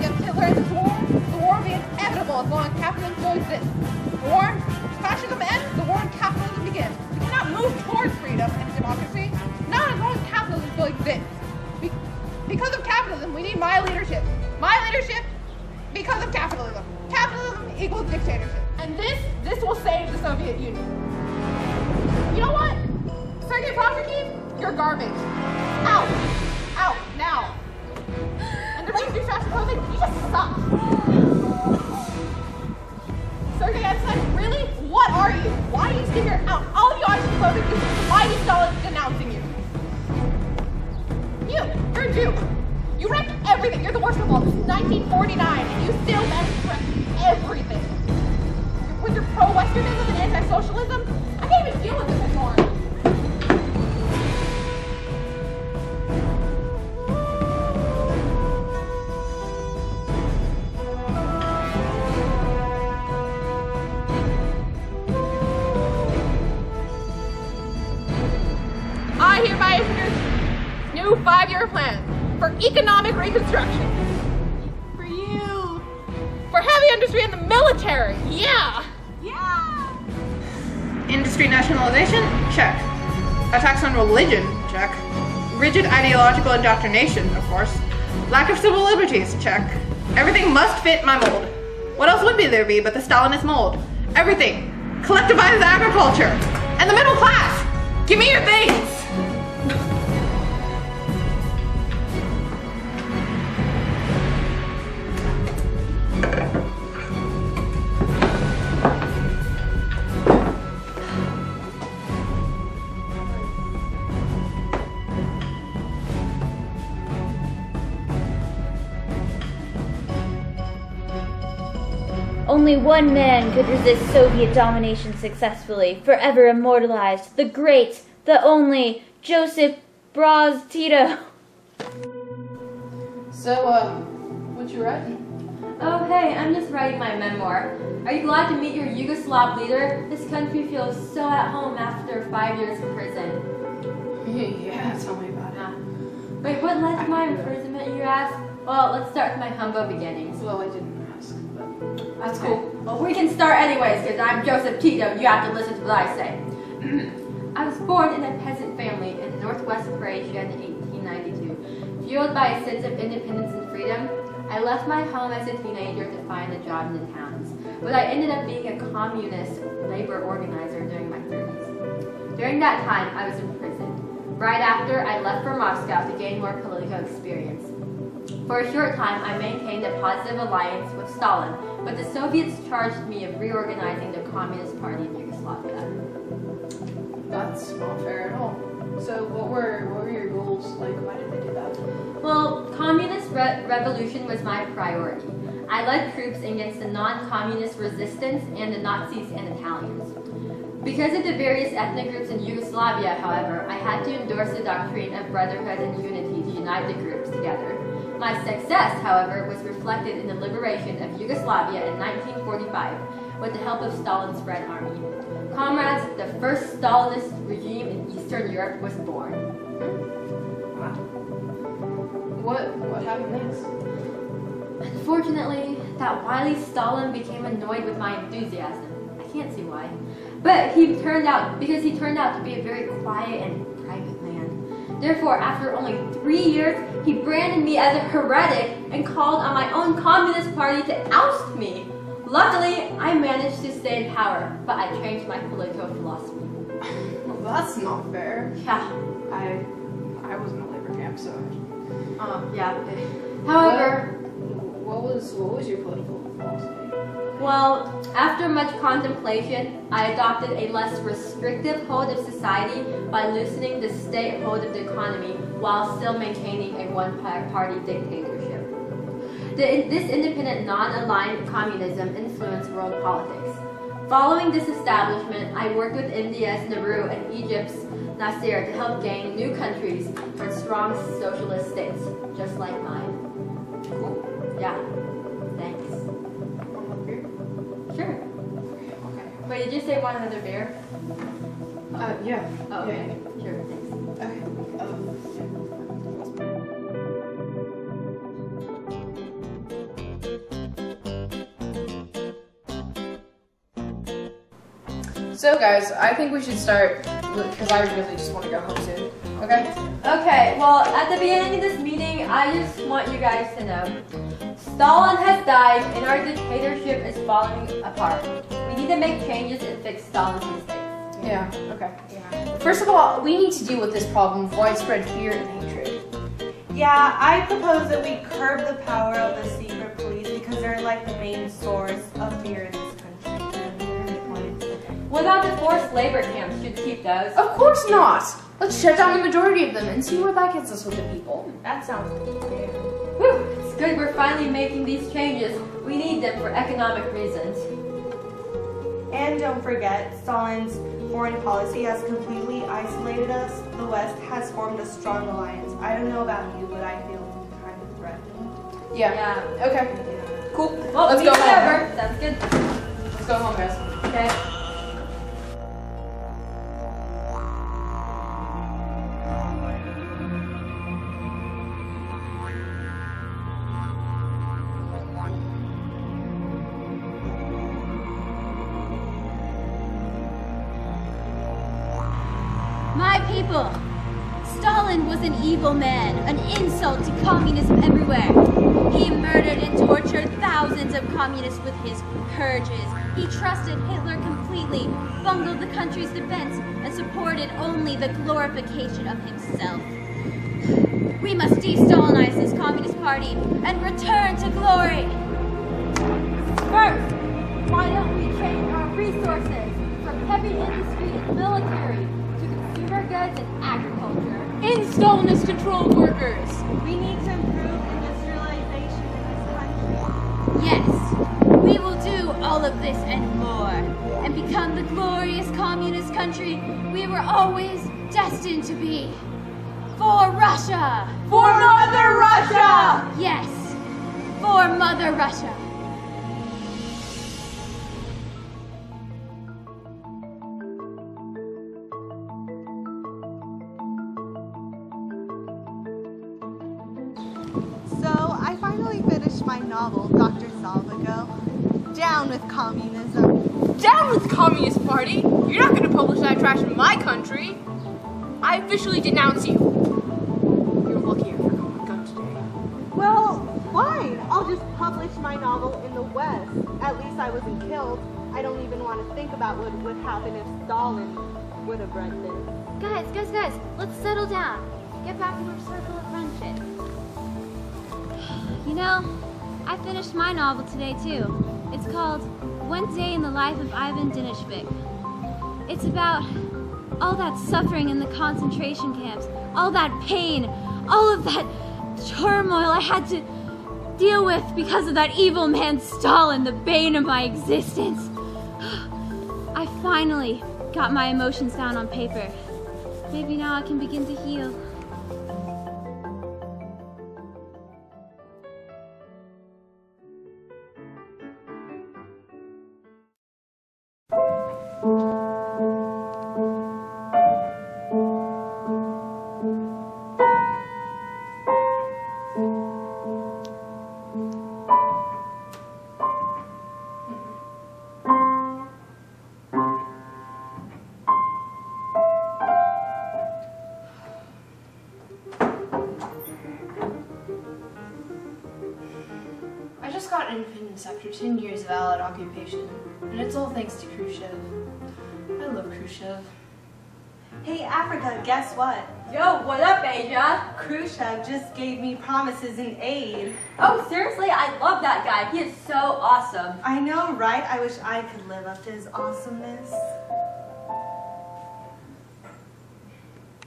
against Hitler and the war will be inevitable as long as capitalism still exists. The war on fascism ends, the war on capitalism begins. We cannot move towards freedom and democracy, not as long as capitalism still exists. Because of capitalism, we need my leadership. My leadership because of capitalism. Capitalism equals dictatorship. And this will save the Soviet Union. You know what? Sergei Prokofievich, you're garbage. Out. Out, now. And Dmitry Shostakovich, you just suck. Sergei Eisenstein, really? What are you? Why do you sit here out? All of you isophobic, why is Stalin denouncing you? You're a Jew. You wrecked everything. You're the worst of all. This is 1949, and you still managed to wreck everything. With your pro-Westernism and anti-socialism, I can't even deal with this anymore. I hereby introduce new 5-year plan for economic reconstruction. For you. For heavy industry and the military. Yeah. Yeah. Industry nationalization? Check. Attacks on religion? Check. Rigid ideological indoctrination, of course. Lack of civil liberties? Check. Everything must fit my mold. What else would there be but the Stalinist mold? Everything. Collectivized agriculture. And the middle class. Give me your things. Only one man could resist Soviet domination successfully, forever immortalized, the great, the only, Joseph Broz Tito. So, what you writing? Oh, hey, I'm just writing my memoir. Are you glad to meet your Yugoslav leader? This country feels so at home after 5 years in prison. Yeah, tell me about it. Wait, what led to my imprisonment, you ask? Well, let's start with my humble beginnings. Well, I didn't ask, but that's cool. Well, we can start anyways, because I'm Joseph Tito. You have to listen to what I say. I was born in a peasant family in northwest Croatia in 1892. Fueled by a sense of independence and freedom, I left my home as a teenager to find a job in the towns, but I ended up being a communist labor organizer during my 30s. During that time, I was in prison. Right after, I left for Moscow to gain more political experience. For a short time, I maintained a positive alliance with Stalin, but the Soviets charged me of reorganizing the Communist Party of Yugoslavia. That's not fair at all. So what were your goals? Like, why did they do that? Well, communist revolution was my priority. I led troops against the non-communist resistance and the Nazis and Italians. Because of the various ethnic groups in Yugoslavia, however, I had to endorse the doctrine of brotherhood and unity to unite the groups together. My success, however, was reflected in the liberation of Yugoslavia in 1945 with the help of Stalin's Red Army. Comrades, the first Stalinist regime in Eastern Europe was born. Wow. What happened next? Unfortunately, that wily Stalin became annoyed with my enthusiasm. I can't see why. But he turned out to be a very quiet and private man. Therefore, after only 3 years, he branded me as a heretic and called on my own communist party to oust me. Luckily, I managed to stay in power, but I changed my political philosophy. Well, that's not fair. Yeah. I was in a labor camp, so. Yeah. However, what was your political philosophy? Well, after much contemplation, I adopted a less restrictive hold of society by loosening the state hold of the economy while still maintaining a one-party dictatorship. This independent, non-aligned communism influenced world politics. Following this establishment, I worked with India's Nehru and Egypt's Nasser to help gain new countries and strong socialist states, just like mine. Cool. Yeah. Thanks. Sure. Okay. Wait, did you say one another beer? Yeah. Oh, okay. Yeah. Sure, thanks. Okay. Yeah. So guys, I think we should start because I really just want to go home soon. Okay? Okay, well, at the beginning of this meeting, I just want you guys to know Stalin has died and our dictatorship is falling apart. We need to make changes and fix Stalin's mistakes. Yeah, okay. Yeah. First of all, we need to deal with this problem of widespread fear and hatred. Yeah, I propose that we curb the power of the secret police because they're like the main source of fear in this country. What about the forced labor camps? Should keep those. Of course not! Let's shut down the majority of them and see where that gets us with the people. That sounds good. Whew, it's good we're finally making these changes. We need them for economic reasons. And don't forget, Stalin's foreign policy has completely isolated us. The West has formed a strong alliance. I don't know about you, but I feel kind of threatened. Yeah. Okay. Cool. Well, Let's go meeting's home. over. Sounds good. Let's go home, guys. Okay. My people, Stalin was an evil man, an insult to communism everywhere. He murdered and tortured thousands of communists with his purges. He trusted Hitler completely, bungled the country's defense, and supported only the glorification of himself. We must de-Stalinize this Communist Party and return to glory. First, why don't we change our resources from heavy industry and military to consumer goods and agriculture? In Stalinist-controlled workers. We need to improve industrialization in this country. Yes, we will do all of this and more, and become the glorious communist country we were always destined to be. For Russia! For Mother Russia! Yes, for Mother Russia. So, I finally finished my novel, Dr. Salvago. Down with communism. Down with the Communist Party! You're not going to publish that trash in my country! I officially denounce you. You're lucky I forgot my gun today. Well, fine. I'll just publish my novel in the West. At least I wasn't killed. I don't even want to think about what would happen if Stalin would have read this. Guys, let's settle down. Get back in our circle of friendship. You know, I finished my novel today too. It's called One Day in the Life of Ivan Denisovich. It's about all that suffering in the concentration camps, all that pain, all of that turmoil I had to deal with because of that evil man Stalin, the bane of my existence. I finally got my emotions down on paper. Maybe now I can begin to heal. I just got independence after 10 years of Allied occupation, and it's all thanks to Khrushchev. I love Khrushchev. Hey, Africa, guess what? Yo, what up, Asia? Khrushchev just gave me promises and aid. Oh, seriously? I love that guy. He is so awesome. I know, right? I wish I could live up to his awesomeness.